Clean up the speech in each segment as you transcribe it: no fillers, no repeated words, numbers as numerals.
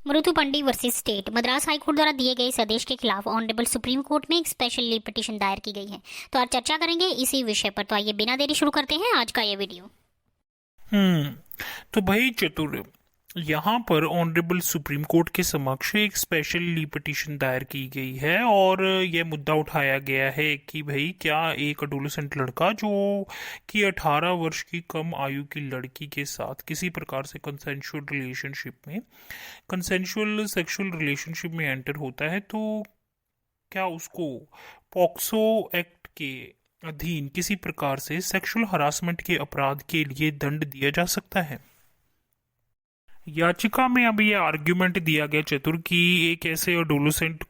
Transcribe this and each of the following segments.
मृदुपंडी versus state Madras high court द्वारा दिए गए इस आदेश के खिलाफ ऑनरेबल सुप्रीम कोर्ट में एक स्पेशल लीव पिटीशन दायर की गई है। तो आज चर्चा करेंगे इसी विषय पर। तो आइए बिना देरी शुरू करते हैं आज का ये वीडियो। हम्म तो भाई चतुर, यहाँ पर ऑनरेबल सुप्रीम कोर्ट के समक्ष एक स्पेशल ली पिटीशन दायर की गई है और यह मुद्दा उठाया गया है कि भाई क्या एक अडोलेसेंट लड़का जो कि 18 वर्ष की कम आयु की लड़की के साथ किसी प्रकार से कंसेंशुअल सेक्सुअल रिलेशनशिप में एंटर होता है, तो क्या उसको पॉक्सो एक्ट के अधीन किसी प्रकार से सेक्सुअल हरासमेंट के अपराध के लिए दंड दिया जा सकता है। याचिका में अब ये आर्ग्यूमेंट दिया गया चतुर कि एक ऐसे अडोलेसेंट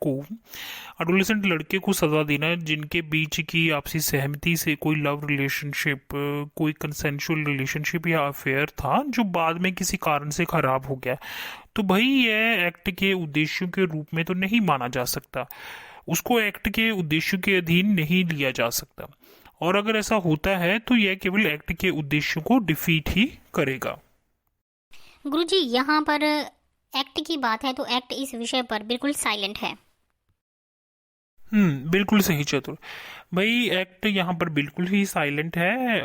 लड़के को सजा देना जिनके बीच की आपसी सहमति से कोई लव रिलेशनशिप, कोई कंसेंशुअल रिलेशनशिप या अफेयर था जो बाद में किसी कारण से खराब हो गया, तो भाई यह एक्ट के उद्देश्यों के रूप में तो नहीं माना जा सकता, उसको एक्ट के उद्देश्यों के अधीन नहीं लिया जा सकता, और अगर ऐसा होता है तो यह केवल एक्ट के उद्देश्यों को डिफीट ही करेगा। गुरुजी, यहाँ पर एक्ट की बात है तो एक्ट इस विषय पर बिल्कुल साइलेंट है। बिल्कुल सही चतुर भाई, एक्ट यहाँ पर बिल्कुल ही साइलेंट है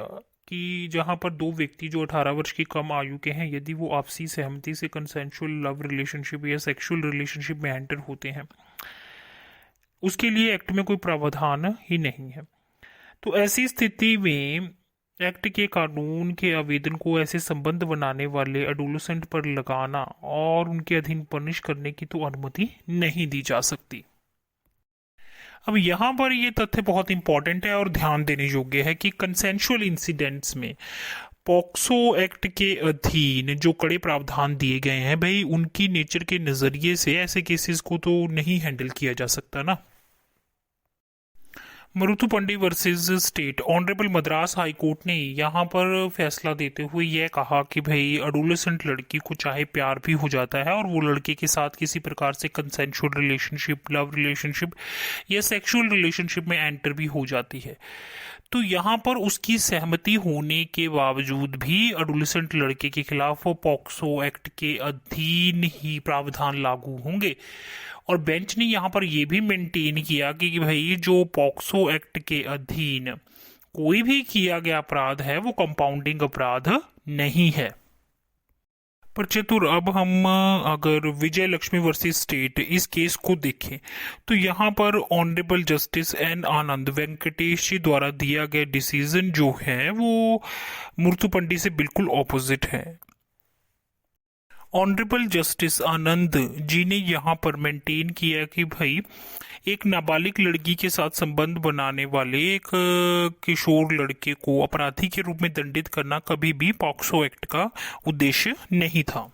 कि जहाँ पर दो व्यक्ति जो 18 वर्ष की कम आयु के हैं, यदि वो आपसी सहमति से कंसेंशुअल लव रिलेशनशिप या सेक्सुअल रिलेशनशिप में एंटर होते हैं, उसके लिए एक्ट में कोई प्रावधान ही नहीं है। तो ऐसी स्थिति में एक्ट के कानून के आवेदन को ऐसे संबंध बनाने वाले एडोलेसेंट पर लगाना और उनके अधीन पनिश करने की तो अनुमति नहीं दी जा सकती। अब यहाँ पर ये तथ्य बहुत इंपॉर्टेंट है और ध्यान देने योग्य है कि कंसेंशुअल इंसिडेंट्स में पॉक्सो एक्ट के अधीन जो कड़े प्रावधान दिए गए हैं, भाई उनकी नेचर के नज़रिए से ऐसे केसेस को तो नहीं हैंडल किया जा सकता ना। Maruthupandi versus state honourable Madras high court ने यहाँ पर फैसला देते हुए यह कहा कि भाई अडोलेसेंट लड़की को चाहे प्यार भी हो जाता है और वो लड़के के साथ किसी प्रकार से कंसेंशुअल रिलेशनशिप, लव रिलेशनशिप या सेक्सुअल रिलेशनशिप में एंटर भी हो जाती है, तो यहाँ पर उसकी सहमति होने के बावजूद भी अडोलेसेंट लड़के के खिलाफ पॉक्सो एक्ट के अधीन ही प्रावधान लागू होंगे। और बेंच ने यहाँ पर यह भी मेंटेन किया कि भाई जो पॉक्सो एक्ट के अधीन कोई भी किया गया अपराध है वो कंपाउंडिंग अपराध नहीं है। पर चतुर, अब हम अगर विजय लक्ष्मी वर्सेस स्टेट इस केस को देखें तो यहाँ पर ऑनरेबल जस्टिस एन आनंद वेंकटेश जी द्वारा दिया गया डिसीजन जो है वो मुर्तुपंडी से बिल्कुल ऑपोजिट है। ऑनरेबल जस्टिस आनंद जी ने यहाँ पर मेंटेन किया कि भाई एक नाबालिग लड़की के साथ संबंध बनाने वाले एक किशोर लड़के को अपराधी के रूप में दंडित करना कभी भी पॉक्सो एक्ट का उद्देश्य नहीं था।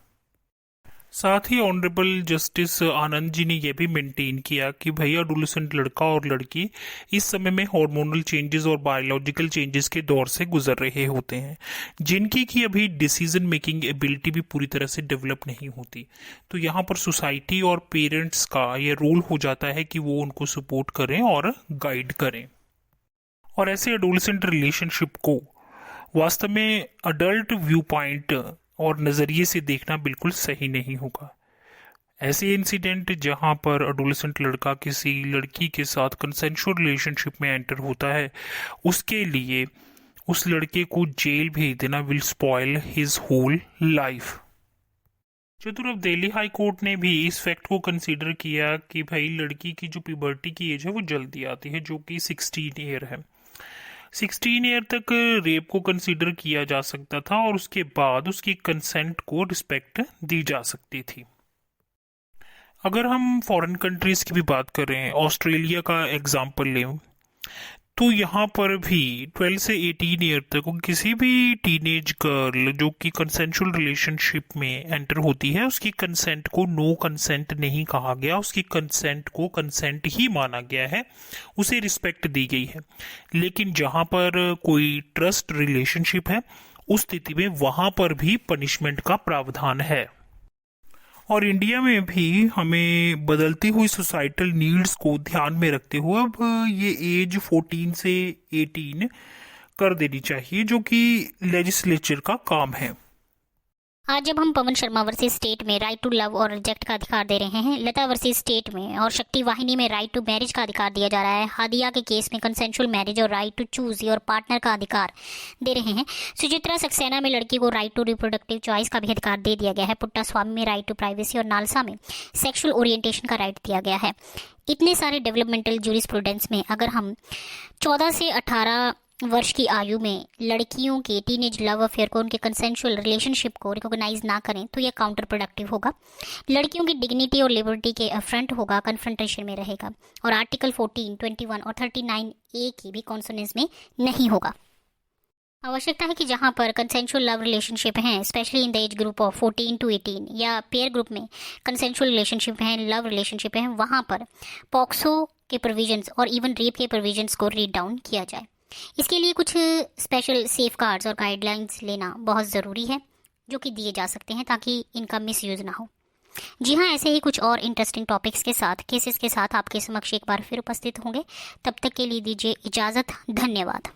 साथ ही ऑनरेबल जस्टिस आनंद जी ने यह भी मेंटेन किया कि भाई अडोलेसेंट लड़का और लड़की इस समय में हार्मोनल चेंजेस और बायोलॉजिकल चेंजेस के दौर से गुजर रहे होते हैं, जिनकी की अभी डिसीजन मेकिंग एबिलिटी भी पूरी तरह से डेवलप नहीं होती। तो यहाँ पर सोसाइटी और पेरेंट्स का यह रोल हो जाता है कि वो उनको सपोर्ट करें और गाइड करें, और ऐसे एडोलेसेंट रिलेशनशिप को वास्तव में अडल्ट व्यू पॉइंट और नज़रिए से देखना बिल्कुल सही नहीं होगा। ऐसे इंसिडेंट जहां पर अडोलेसेंट लड़का किसी लड़की के साथ कंसेंशुअल रिलेशनशिप में एंटर होता है, उसके लिए उस लड़के को जेल भेज देना will spoil his whole life. Chatur, अब दिल्ली हाई कोर्ट ने भी इस फैक्ट को कंसीडर किया कि भाई लड़की की जो प्यूबर्टी की एज है वो जल्दी आती है, जो कि 16 ईयर है। 16 ईयर तक रेप को कंसीडर किया जा सकता था और उसके बाद उसकी कंसेंट को रिस्पेक्ट दी जा सकती थी। अगर हम फॉरेन कंट्रीज की भी बात करें, ऑस्ट्रेलिया का एग्जाम्पल लें, तो यहाँ पर भी 12 से 18 ईयर तक किसी भी टीनेज गर्ल जो कि कंसेंशुअल रिलेशनशिप में एंटर होती है, उसकी कंसेंट को नो कंसेंट नहीं कहा गया, उसकी कंसेंट को कंसेंट ही माना गया है, उसे रिस्पेक्ट दी गई है। लेकिन जहाँ पर कोई ट्रस्ट रिलेशनशिप है, उस स्थिति में वहाँ पर भी पनिशमेंट का प्रावधान है। और इंडिया में भी हमें बदलती हुई सोसाइटल नीड्स को ध्यान में रखते हुए अब ये एज 14 से 18 कर देनी चाहिए, जो कि लेजिस्लेचर का काम है। आज जब हम पवन शर्मा वर्सेस स्टेट में राइट टू लव और रिजेक्ट का अधिकार दे रहे हैं, लता वर्सेस स्टेट में और शक्ति वाहिनी में राइट टू मैरिज का अधिकार दिया जा रहा है, हादिया के केस में कंसेंशुअल मैरिज और right to choose your partner का अधिकार दे रहे हैं, सुचित्रा सक्सेना में लड़की को राइट टू रिप्रोडक्टिव चॉइस का भी अधिकार दे दिया गया है, पुट्टा स्वामी में राइट टू प्राइवेसी और नालसा में सेक्सुअल ओरिएंटेशन का राइट दिया गया है। इतने सारे डेवलपमेंटल जूरिस्प्रूडेंस में अगर हम 14 से 18 वर्ष की आयु में लड़कियों के टीनेज लव अफेयर को, उनके कंसेंशुअल रिलेशनशिप को रिकॉग्नाइज ना करें तो यह काउंटर प्रोडक्टिव होगा, लड़कियों की डिग्निटी और लिबर्टी के अफ्रंट होगा, कन्फ्रंटेशन में रहेगा और आर्टिकल 14, 21 और 39A की भी कॉन्सोनेंस में नहीं होगा। आवश्यकता है कि जहां पर कंसेंशुअल लव रिलेशनशिप हैं, specially in the age group of 14 to 18 या पेयर ग्रुप में कंसेंशुअल रिलेशनशिप हैं, लव रिलेशनशिप हैं, वहां पर पॉक्सो के प्रोविजंस और इवन रेप के प्रोविजंस को रीड डाउन किया जाए। इसके लिए कुछ स्पेशल सेफगार्ड्स और गाइडलाइंस लेना बहुत ज़रूरी है जो कि दिए जा सकते हैं ताकि इनका मिसयूज़ ना हो। जी हाँ, ऐसे ही कुछ और इंटरेस्टिंग टॉपिक्स के साथ, केसेस के साथ आपके समक्ष एक बार फिर उपस्थित होंगे। तब तक के लिए दीजिए इजाज़त। धन्यवाद।